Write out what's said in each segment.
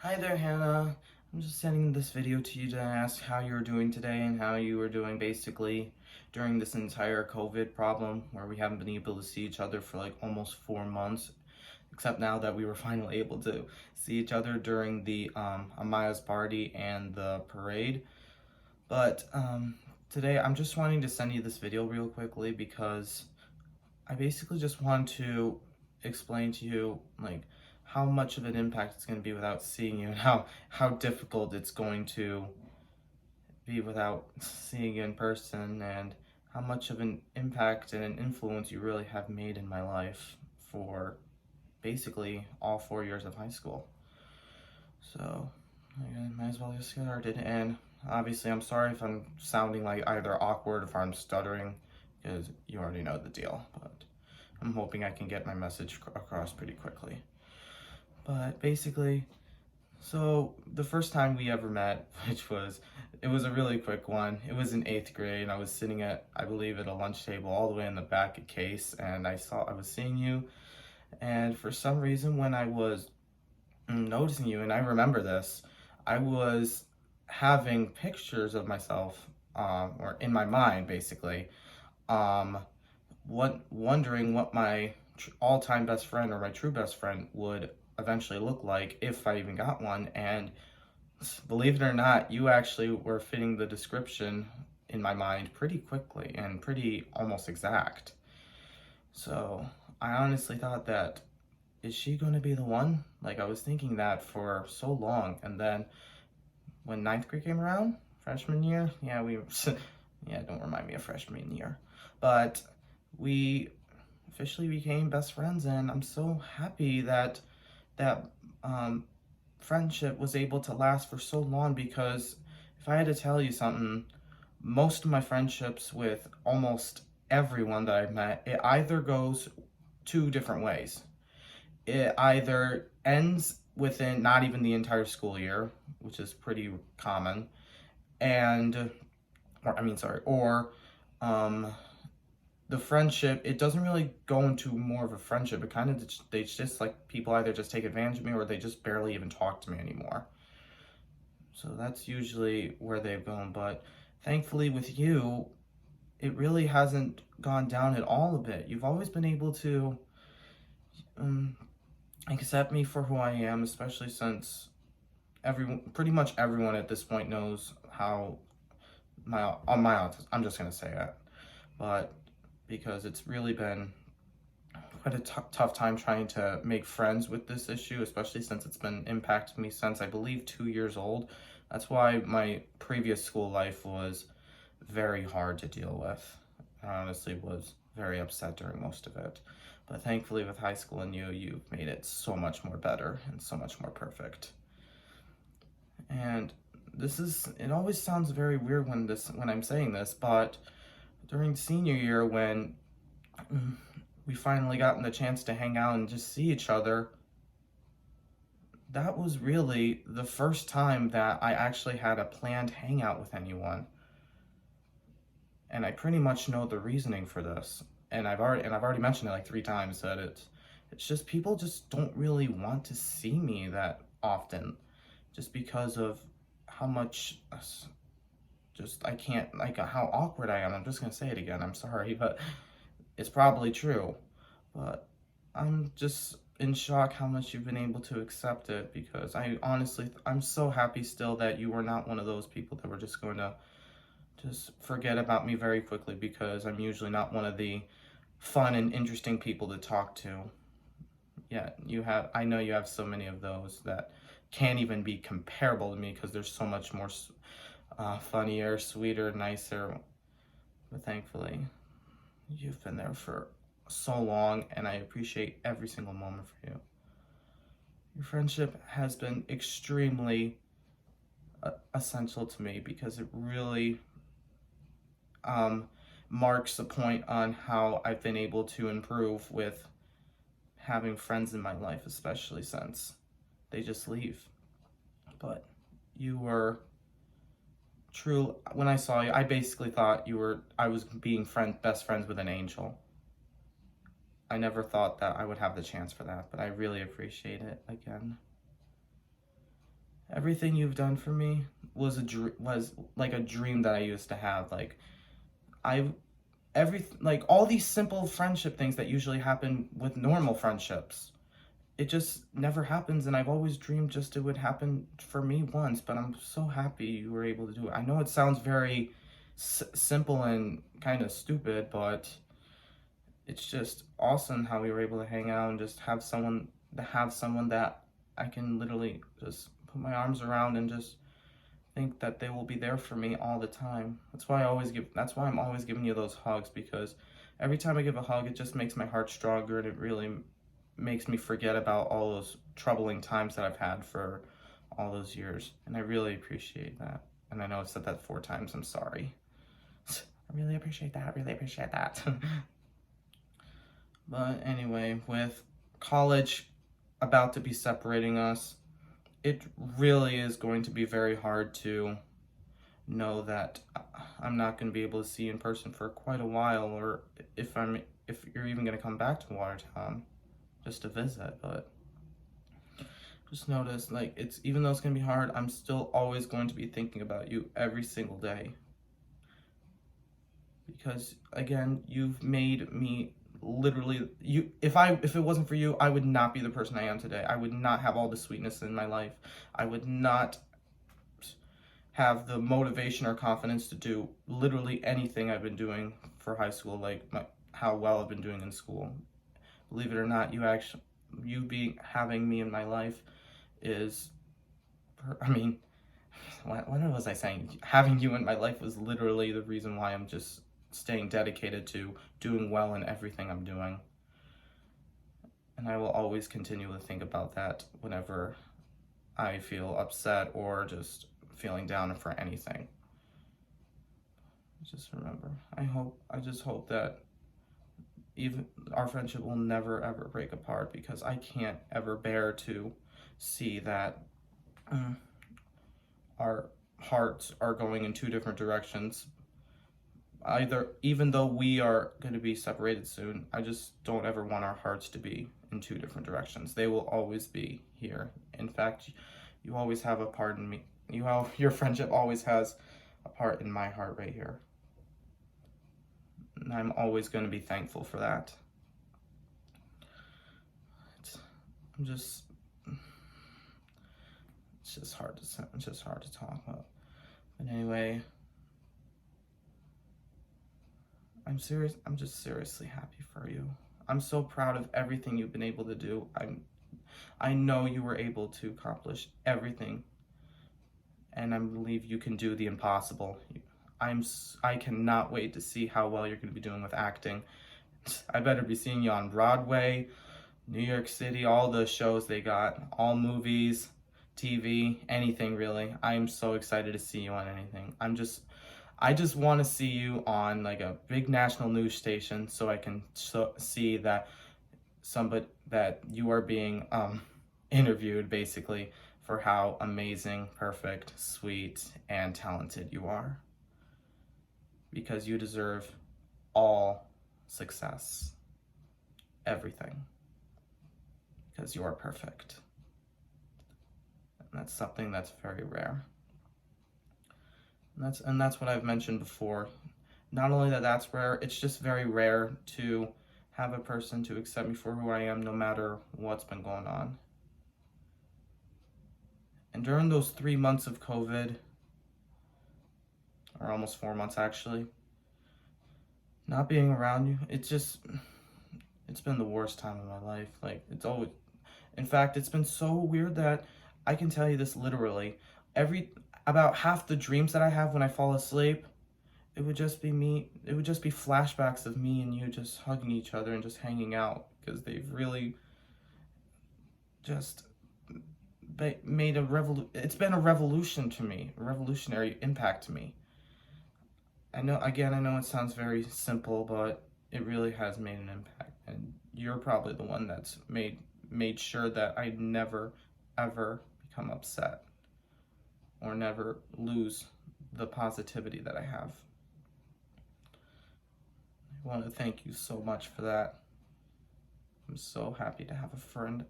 Hi there, Hannah. I'm just sending this video to you to ask how you're doing today and how you were doing basically during this entire COVID problem where we haven't been able to see each other for like almost 4 months, except now that we were finally able to see each other during the Amaya's party and the parade. But today I'm just wanting to send you this video real quickly because I basically just want to explain to you like how much of an impact it's going to be without seeing you and how difficult it's going to be without seeing you in person and how much of an impact and an influence you really have made in my life for basically all 4 years of high school. So I might as well get started. And obviously I'm sorry if I'm sounding like either awkward or if I'm stuttering because you already know the deal, but I'm hoping I can get my message across pretty quickly. But basically, so the first time we ever met, it was a really quick one. It was in 8th grade, and I was sitting I believe, at a lunch table all the way in the back at Case, and I was seeing you, and for some reason, when I was noticing you, and I remember this, I was having pictures of myself, or in my mind, basically, um, wondering what my all-time best friend or my true best friend would eventually look like if I even got one. And believe it or not, you actually were fitting the description in my mind pretty quickly and pretty almost exact. So I honestly thought that, is she going to be the one? Like, I was thinking that for so long. And then when 9th grade came around, freshman year, yeah, don't remind me of freshman year. But we officially became best friends, and I'm so happy that that um, friendship was able to last for so long. Because if I had to tell you something, most of my friendships with almost everyone that I've met, it either goes two different ways. It either ends within not even the entire school year, which is pretty common, and or um, the friendship, it doesn't really go into more of a friendship. It kind of, they just like, people either just take advantage of me or they just barely even talk to me anymore. So that's usually where they've gone. But thankfully with you, it really hasn't gone down at all a bit. You've always been able to um, accept me for who I am, especially since pretty much everyone at this point knows how my autism. I'm just gonna say that, but because it's really been quite a tough time trying to make friends with this issue, especially since it's been impacting me since I believe 2 years old. That's why my previous school life was very hard to deal with. I honestly was very upset during most of it. But thankfully with high school and you've made it so much more better and so much more perfect. And it always sounds very weird when I'm saying this, but during senior year when we finally gotten the chance to hang out and just see each other, that was really the first time that I actually had a planned hangout with anyone. And I pretty much know the reasoning for this. And I've already mentioned it like 3 times, that it's just people just don't really want to see me that often, just because of how much just I can't, like, how awkward I am. I'm just gonna say it again. I'm sorry, but it's probably true. But I'm just in shock how much you've been able to accept it, because I'm so happy still that you were not one of those people that were just going to just forget about me very quickly, because I'm usually not one of the fun and interesting people to talk to. Yeah, I know you have so many of those that can't even be comparable to me, because they're so much more funnier, sweeter, nicer. But thankfully, you've been there for so long, and I appreciate every single moment for you. Your friendship has been extremely essential to me, because it really marks a point on how I've been able to improve with having friends in my life, especially since they just leave. But you were true. When I saw you, I basically thought I was being best friends with an angel. I never thought that I would have the chance for that, but I really appreciate it again. Everything you've done for me was like a dream that I used to have. Like I like all these simple friendship things that usually happen with normal friendships. It just never happens, and I've always dreamed just it would happen for me once, but I'm so happy you were able to do it. I know it sounds very simple and kind of stupid, but it's just awesome how we were able to hang out and just have someone that I can literally just put my arms around and just think that they will be there for me all the time. That's why I'm always giving you those hugs, because every time I give a hug, it just makes my heart stronger, and it really makes me forget about all those troubling times that I've had for all those years. And I really appreciate that. And I know I've said that 4 times. I'm sorry. I really appreciate that. I really appreciate that. But anyway, with college about to be separating us, it really is going to be very hard to know that I'm not going to be able to see you in person for quite a while, or if you're even going to come back to Watertown just to visit. But just notice, like, it's even though it's going to be hard, I'm still always going to be thinking about you every single day, because again, you've made me literally if it wasn't for you, I would not be the person I am today. I would not have all the sweetness in my life. I would not have the motivation or confidence to do literally anything I've been doing for high school, like how well I've been doing in school. Believe it or not, having me in my life is, I mean, what was I saying? Having you in my life was literally the reason why I'm just staying dedicated to doing well in everything I'm doing. And I will always continue to think about that whenever I feel upset or just feeling down for anything. Just remember, I just hope that even our friendship will never ever break apart, because I can't ever bear to see that our hearts are going in 2 different directions. Even though we are going to be separated soon, I just don't ever want our hearts to be in 2 different directions. They will always be here. In fact, you always have a part in me. Your friendship always has a part in my heart right here. And I'm always going to be thankful for that. It's just hard to talk about. But anyway, I'm just seriously happy for you. I'm so proud of everything you've been able to do. I know you were able to accomplish everything, and I believe you can do the impossible. I cannot wait to see how well you're going to be doing with acting. I better be seeing you on Broadway, New York City, all the shows they got, all movies, TV, anything really. I'm so excited to see you on anything. I just want to see you on like a big national news station, so I can see that that you are being interviewed basically for how amazing, perfect, sweet, and talented you are. Because you deserve all success, everything, because you are perfect. And that's something that's very rare. And that's what I've mentioned before. Not only that's rare, it's just very rare to have a person to accept me for who I am, no matter what's been going on. And during those 3 months of COVID, or almost 4 months actually, not being around you, it's been the worst time of my life. Like, in fact, it's been so weird that I can tell you this literally. About half the dreams that I have when I fall asleep, it would just be flashbacks of me and you just hugging each other and just hanging out, because they've really just made it's been a revolution to me, a revolutionary impact to me. I know it sounds very simple, but it really has made an impact, and you're probably the one that's made sure that I never ever become upset or never lose the positivity that I have. I want to thank you so much for that. I'm so happy to have a friend,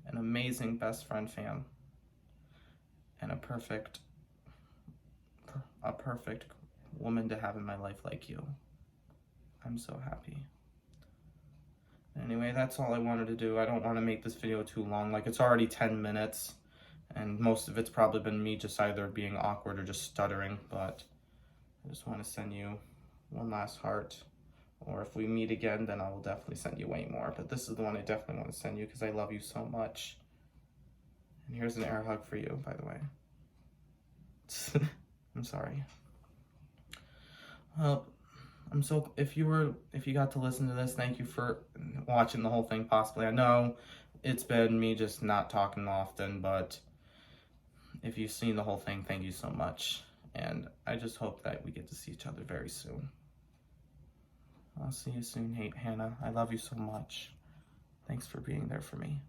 an amazing best friend fam. and a perfect woman to have in my life like you. I'm so happy. Anyway, that's all I wanted to do. I don't want to make this video too long. Like, it's already 10 minutes, and most of it's probably been me just either being awkward or just stuttering, but I just want to send you one last heart. Or if we meet again, then I will definitely send you way more. But this is the one I definitely want to send you because I love you so much. And here's an air hug for you, by the way. I'm sorry. Well, if you got to listen to this, thank you for watching the whole thing possibly. I know it's been me just not talking often, but if you've seen the whole thing, thank you so much. And I just hope that we get to see each other very soon. I'll see you soon, Hannah. I love you so much. Thanks for being there for me.